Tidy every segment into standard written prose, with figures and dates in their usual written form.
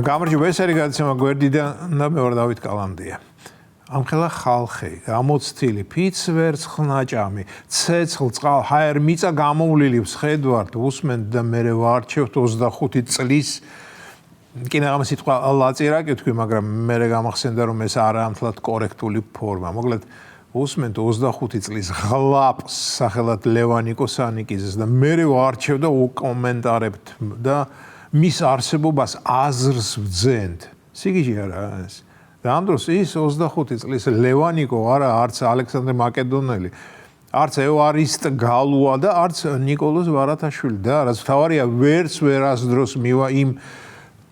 გამარჯობა, ეს არის გადაცემა გვერდიდან და მე ვარ დავით კალანდია. ამხელა ხალხი, გამოცდილი, ფიც ვერცხლ-ნაჭამი, ცეცხლ წყალ, ჰაერ მიწა გამოვლილი ვსხედვართ, უსმენთ და მე ვარჩევთ 25 წლის კინაღამ სიტყვა ლაწირაკი თქვი, მაგრამ მე გამახსენდა რომ ეს არა ამთლად კორექტული ფორმა. მოკლედ უსმენთ 25 წლის ღლაპს სახელად ლევან ნიკოსანიკიძეს და მე ვარჩევ და უკომენტარებთ და მის არსებობას აზრს ვძენთ. სიგიჟე არა ეს. და ამ დროს ის 25 წლის ლევანიკო არა, არც ალექსანდრე მაკედონელი, არც ევარისტ გალუა და არც ნიკოლოზ ვარათაშვილი და რაც თავარია ვერც ვერასდროს მივა იმ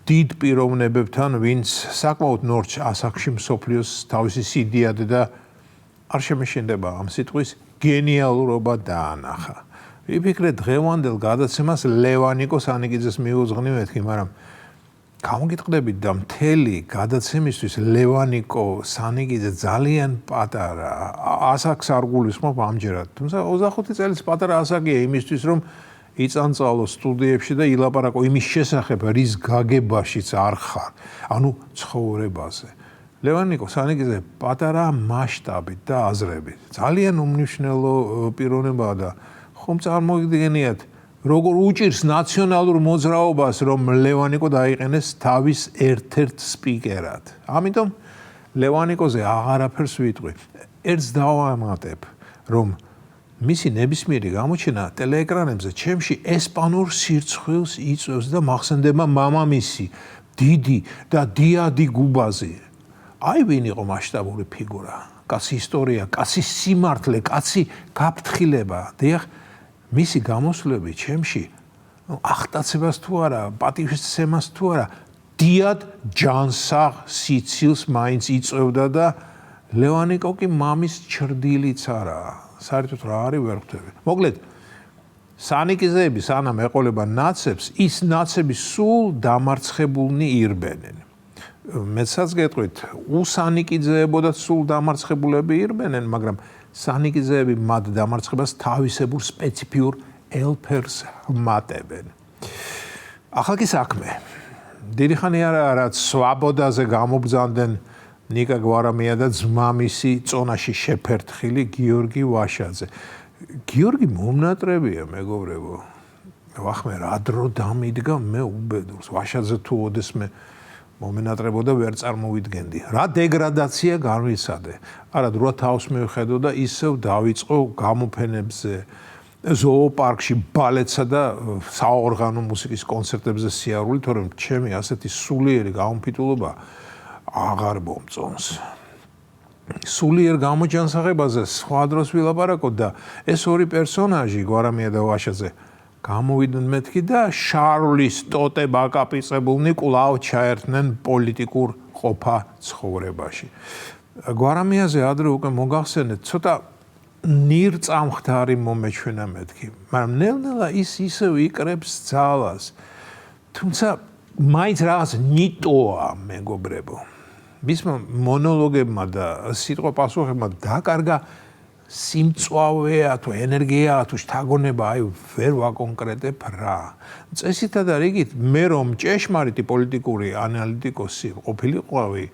დიდ პიროვნებებთან, ვინც საკმაოდ ნორჩ ასაკში მსოფლიოს თავისი სიდიად და არ შემეშინდება ამ სიტყვის გენიალურობა დაანახა. ვიფიქრე დღევანდელ გადაცემას ლევან ნიკოსანიკიძეს მიუძღვნი მეთქი, მაგრამ გამოგიტყდებით და მთელი გადაცემისთვის ლევან ნიკოსანიკიძე ძალიან პატარა ასაკს არ გულისხმობ ამჯერად. თუმცა 25 წელიც პატარა ასაკია იმისთვის, რომ იწანწალო სტუდიებში და ილაპარაკო იმის შესახებ, რის გაგებაშიც არ ხარ, ანუ ცხოვრებაზე. ლევან ნიკოსანიკიძე პატარა მასშტაბით და აზრებით. ძალიან უმნიშვნელო პიროვნებაა და ხომ წარმოგიდგენიათ, როგორ უჭირს ნაციონალურ მოძრაობას, რომ ლევან ნიკო დაიყენეს თავის ერთ-ერთ სპიკერად. ამიტომ ლევან ნიკოზე აღარაფერს ვიტყვი. ერთს დავამატებ, რომ მისი ნებისმიერი გამოჩენა ტელეეკრანებზე ჩემში ესპანურ სირცხვილს იწვევს და მახსენდება მამამისი, დიდი და დიადი გუბაზი. აი ვინ იყო მასშტაბური ფიგურა, კაცი ისტორია, კაცი სიმართლე, კაცი გაფრთხილება. დიახ, მისი გამოსვლები ჩემში ახტაცებას თუ არა, პატივისცემას თუ არა, დიად ჯანსაღ სიცილს მაინც იწვევდა და ლევან ნიკო კი მამის ჩრდილიც არა. საერთოდ რა არის ვერ ხვდები. მოკლედ, სანიკიზეები სანამ ეყოლება ნაცებს, ის ნაცები სულ დამარცხებულნი ირბენენ. მეცაც გეტყვით, უსანიკიძეებოდაც სულ დამარცხებულები ირბენენ, მაგრამ სანიკიზეები მათ დამარცხებას თავისებურ სპეციფიურ ელფერს ჰმატებენ. ახლა კი საქმე. დიდი ხანი არა, რაც სვაბოდაზე გამობრძანდნენ ნიკა გვარამია და ძმამისი წონაში შეფერთხილი გიორგი ვაშაძე. გიორგი მომნატრებია, მეგობრებო. ვახმე რა დრო დამიდგა მე უბედურს. ვაშაძე თუ ოდესმე მომენატრებოდა ვერ წარმოვიდგენდი. რა დეგრადაცია განვიცადე. არა დროა თავს მივხედო და ისევ დავიწყო გამოფენებზე, ზოოპარკში, ბალეტსა და საორღანო მუსიკის კონცერტებზე სიარული, თორემ ჩემი ასეთი სულიერი გამოფიტულობა აღარ მომწონს. სულიერ გამოჯანსაღებაზე სხვა დროს ვილაპარაკოთ და ეს ორი პერსონაჟი, გვარამია და ვაშაძე, გამოვიდნენ მეთქი და შარლის ტოტე ბაკაპიწებულნი კვლავ ჩაერთნენ პოლიტიკურ ყოფა ცხოვრებაში. გვარამიაზე ადრე უკვე მოგახსენეთ, ცოტა ნირწამხდარი მომეჩვენა მეთქი, მაგრამ ნელ-ნელა ის ისევ იკრებს ძალას. თუმცა მაინც რაღაც ნიტოა, მეგობრებო. მისმა მონოლოგებმა და სიტყვა-პასუხებმა დაკარგა სიმწვავეა თუ ენერგიაა თუ შთაგონება, აი ვერ ვაკონკრეტებ რა. წესითა და რიგით მე რომ ჭეშმარიტი პოლიტიკური ანალიტიკოსი ყოფილიყავი,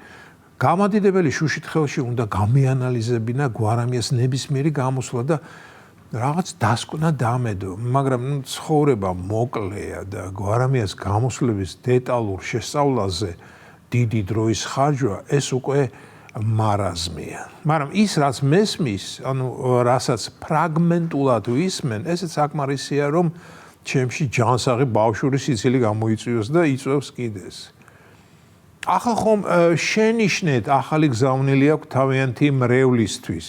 გამადიდებელი შუშით ხელში უნდა გამიანალიზებინა გვარამიას ნებისმიერი გამოსვლა და რაღაც დასკვნა დამედო, მაგრამ ცხოვრება მოკლეა და გვარამიას გამოსვლების დეტალურ შესწავლაზე დიდი დროის ხარჯვა ეს უკვე მარაზმია. მაგრამ ის რაც მესმის, ანუ რასაც ფრაგმენტულად ვისმენ, ესეც საკმარისია, რომ ჩემში ჯანსაღი ბავშვური სიცილი გამოიწვიოს და იწვევს კიდეს. ახლა ხომ შენიშნეთ ახალი გზავნილი აქვს თავიანთი მრევლისთვის.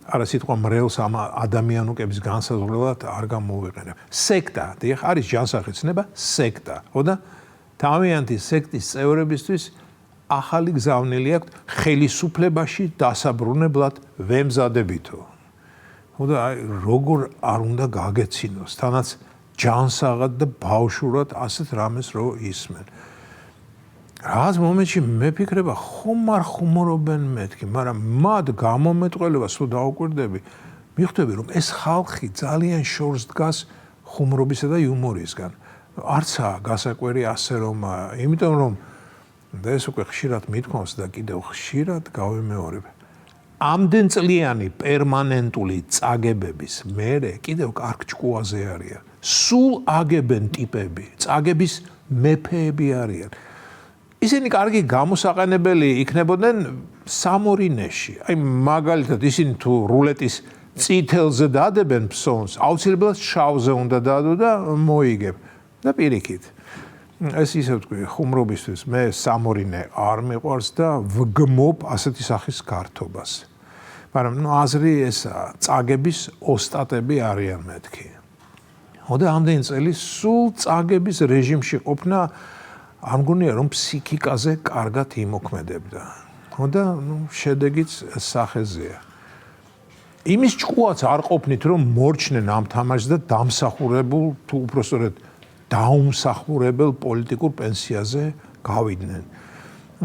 არა სიტყვა მრევლს ამ ადამიანუკების განსაზღვრელად არ გამოვიყენებ. სექტა, დიახ, არის ჯანსაღი ცნება, სექტა. ხო და თავიანთი სექტის წევრებისთვის ახალი გზავნილი აქვს ხელისუფლებაში დასაბრუნებლად ვემზადებითო. ხო და აი როგორ არ უნდა გაგეცინოს, თანაც ჯანსაღად და ბავშვურად ასეთ რამეს რო ისმენ. რაღაც მომენტში მეფიქრება, ხომ არ ხუმრობენ მეთქი, მაგრამ მათ გამომეტყველებას თუ დაუკვირდები, მიხვდები რომ ეს ხალხი ძალიან შორს დგას ხუმრობისა და იუმორისგან. არცა გასაკვირი ასე რომ, იმიტომ რომ და ეს უკვე ხშირად მithქვავს და კიდევ ხშირად გავიმეორებ. ამდენ წლიანი პერმანენტული წაგებების მერე კიდევ კარგ ჭკუაზე არიან. სულ აგებენ ტიპები, წაგების მეფეები არიან. ისინი კარგი გამოსაყენებელი იქნებოდნენ სამორინეში. აი მაგალითად ისინი თუ რულეტის წითელზე დადებენ ფსონს, აუცილებლად შავზე უნდა დადო და მოიგებ და პირიქით. ეს ისე ვთქვი, ხუმრობისთვის მე სამორინე არ მიყვარს და ვგმობ ასეთი სახის გართობას. მაგრამ აზრი ესაა, წაგების ოსტატები არიან მეთქი. და ამდენი წელი სულ წაგების რეჟიმში ყოფნა არ მგონია რომ ფსიქიკაზე კარგად იმოქმედებდა. და შედეგიც სახეზეა. იმის ჭკუაც არ ყოფნით რომ მორჩნენ ამ თამაშს და დამსახურებულ თუ უпростоრედ დაუმსახურებელ პოლიტიკურ პენსიაზე გავიდნენ.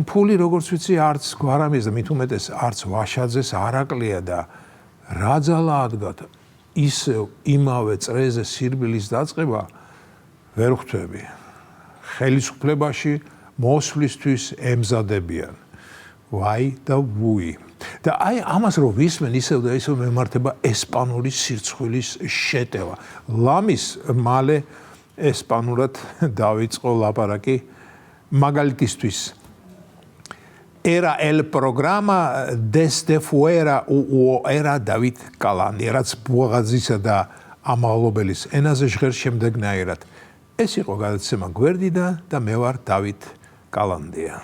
ფული როგორც ვიცი არც გვარამის და მით უმეტეს არც ვაშაძეს არ აკლია და რა ძალა ადგათ ისევ იმავე წრეზე სირბილის დაწყება ვერ ხვდები. ხელისუფლებაში მოსვლისთვის ემზადებიან. ვაი და ვუი. და აი ამას რო ვისმენ ისევ და ისევ მემართება ესპანური სირცხვილის შეტევა. ლამის მალე ესპანურად დაიწყო ლაპარაკი მაგალითისთვის era el programa desde fuera o era David Calandi, რაც ბუღაზისა და ამაღლობელის ენაზე ჟღერ შემდეგნაირად. ეს იყო გადაცემა გვერდიდან და მე ვარ დავით კალანდია.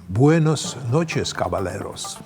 Buenos noches, caballeros.